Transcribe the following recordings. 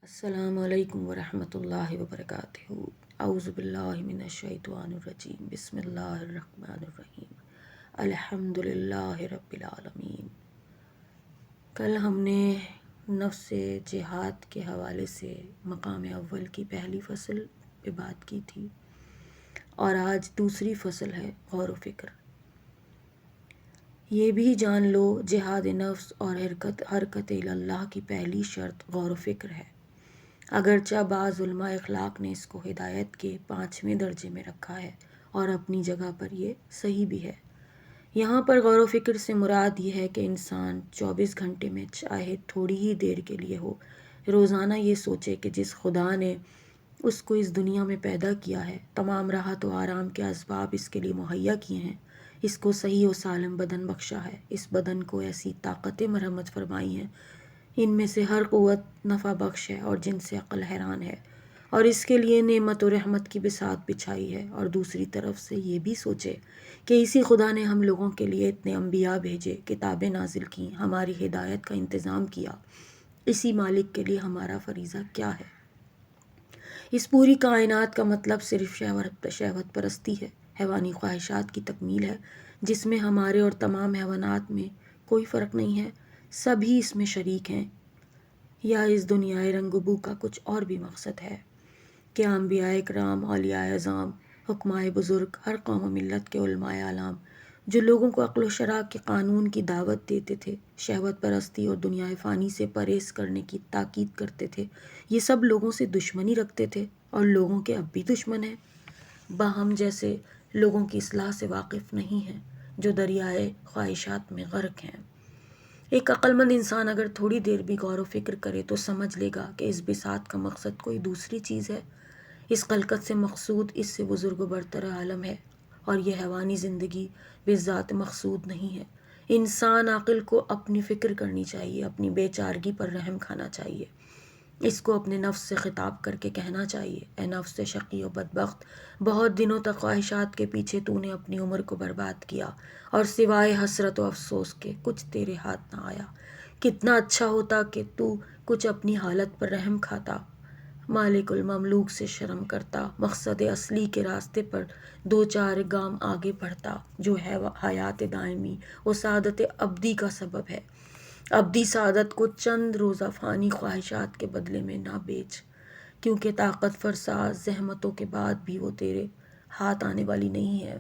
السلام علیکم ورحمۃ اللہ وبرکاتہ۔ اعوذ باللہ من الشیطان الرجیم، بسم اللہ الرحمن الرحیم، الحمد للہ رب العالمین۔ کل ہم نے نفس جہاد کے حوالے سے مقام اول کی پہلی فصل پہ بات کی تھی، اور آج دوسری فصل ہے غور و فکر۔ یہ بھی جان لو جہاد نفس اور حرکت اللہ کی پہلی شرط غور و فکر ہے، اگرچہ بعض علماء اخلاق نے اس کو ہدایت کے 5ویں درجے میں رکھا ہے، اور اپنی جگہ پر یہ صحیح بھی ہے۔ یہاں پر غور و فکر سے مراد یہ ہے کہ انسان 24 گھنٹے میں چاہے تھوڑی ہی دیر کے لیے ہو، روزانہ یہ سوچے کہ جس خدا نے اس کو اس دنیا میں پیدا کیا ہے، تمام راحت و آرام کے اسباب اس کے لیے مہیا کیے ہیں، اس کو صحیح و سالم بدن بخشا ہے، اس بدن کو ایسی طاقتیں مرحمت فرمائی ہیں، ان میں سے ہر قوت نفع بخش ہے اور جن سے عقل حیران ہے، اور اس کے لیے نعمت و رحمت کی بساط بچھائی ہے، اور دوسری طرف سے یہ بھی سوچے کہ اسی خدا نے ہم لوگوں کے لیے اتنے انبیاء بھیجے، کتابیں نازل کیں، ہماری ہدایت کا انتظام کیا، اسی مالک کے لیے ہمارا فریضہ کیا ہے۔ اس پوری کائنات کا مطلب صرف شہوت پرستی ہے، حیوانی خواہشات کی تکمیل ہے، جس میں ہمارے اور تمام حیوانات میں کوئی فرق نہیں ہے، سبھی اس میں شریک ہیں۔ یا اس دنیائے رنگ و بو کا کچھ اور بھی مقصد ہے کہ انبیاء اکرام، اولیاء اعظام، حکمائے بزرگ، ہر قوم و ملت کے علماء اعلام جو لوگوں کو عقل و شرع کے قانون کی دعوت دیتے تھے، شہوت پرستی اور دنیا فانی سے پرہیز کرنے کی تاکید کرتے تھے، یہ سب لوگوں سے دشمنی رکھتے تھے، اور لوگوں کے اب بھی دشمن ہیں، باہم جیسے لوگوں کی اصلاح سے واقف نہیں ہیں، جو دریائے خواہشات میں غرق ہیں۔ ایک عقل مند انسان اگر تھوڑی دیر بھی غور و فکر کرے تو سمجھ لے گا کہ اس بساط کا مقصد کوئی دوسری چیز ہے، اس خلقت سے مقصود اس سے بزرگ و برتر عالم ہے، اور یہ حیوانی زندگی بالذات مقصود نہیں ہے۔ انسان عاقل کو اپنی فکر کرنی چاہیے، اپنی بے چارگی پر رحم کھانا چاہیے، اس کو اپنے نفس سے خطاب کر کے کہنا چاہیے، اے نفس شقی و بدبخت، بہت دنوں تک خواہشات کے پیچھے تو نے اپنی عمر کو برباد کیا، اور سوائے حسرت و افسوس کے کچھ تیرے ہاتھ نہ آیا۔ کتنا اچھا ہوتا کہ تو کچھ اپنی حالت پر رحم کھاتا، مالک المملوک سے شرم کرتا، مقصد اصلی کے راستے پر 2-4 گام آگے بڑھتا، جو ہے حیات دائمی و سعادت ابدی کا سبب ہے۔ ابدی سعادت کو چند روزہ فانی خواہشات کے بدلے میں نہ بیچ، کیونکہ طاقت فرسا زحمتوں کے بعد بھی وہ تیرے ہاتھ آنے والی نہیں ہے۔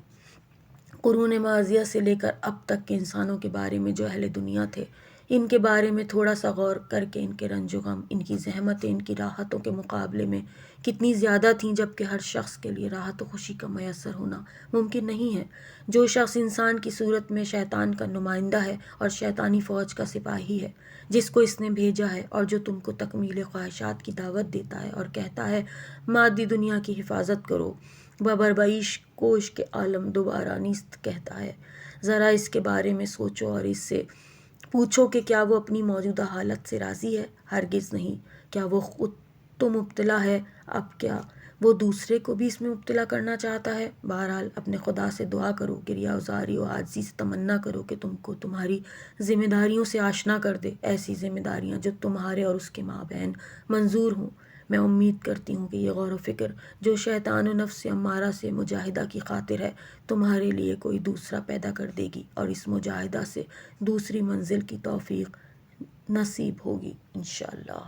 قرون ماضیہ سے لے کر اب تک کے انسانوں کے بارے میں جو اہل دنیا تھے، ان کے بارے میں تھوڑا سا غور کر کے ان کے رنج و غم، ان کی زحمتیں ان کی راحتوں کے مقابلے میں کتنی زیادہ تھیں، جبکہ ہر شخص کے لیے راحت و خوشی کا میسر ہونا ممکن نہیں ہے۔ جو شخص انسان کی صورت میں شیطان کا نمائندہ ہے اور شیطانی فوج کا سپاہی ہے، جس کو اس نے بھیجا ہے، اور جو تم کو تکمیل خواہشات کی دعوت دیتا ہے اور کہتا ہے مادی دنیا کی حفاظت کرو، ببربعیش کوش کے عالم دوبارہ نیست کہتا ہے، ذرا اس کے بارے میں سوچو اور اس سے پوچھو کہ کیا وہ اپنی موجودہ حالت سے راضی ہے؟ ہرگز نہیں۔ کیا وہ خود تو مبتلا ہے، اب کیا وہ دوسرے کو بھی اس میں مبتلا کرنا چاہتا ہے؟ بہرحال اپنے خدا سے دعا کرو، گریہ وزاری و عاجزی سے تمنا کرو کہ تم کو تمہاری ذمہ داریوں سے آشنا کر دے، ایسی ذمہ داریاں جو تمہارے اور اس کے مابین منظور ہوں۔ میں امید کرتی ہوں کہ یہ غور و فکر جو شیطان و نفس امارہ سے مجاہدہ کی خاطر ہے، تمہارے لیے کوئی دوسرا پیدا کر دے گی، اور اس مجاہدہ سے دوسری منزل کی توفیق نصیب ہوگی انشاءاللہ۔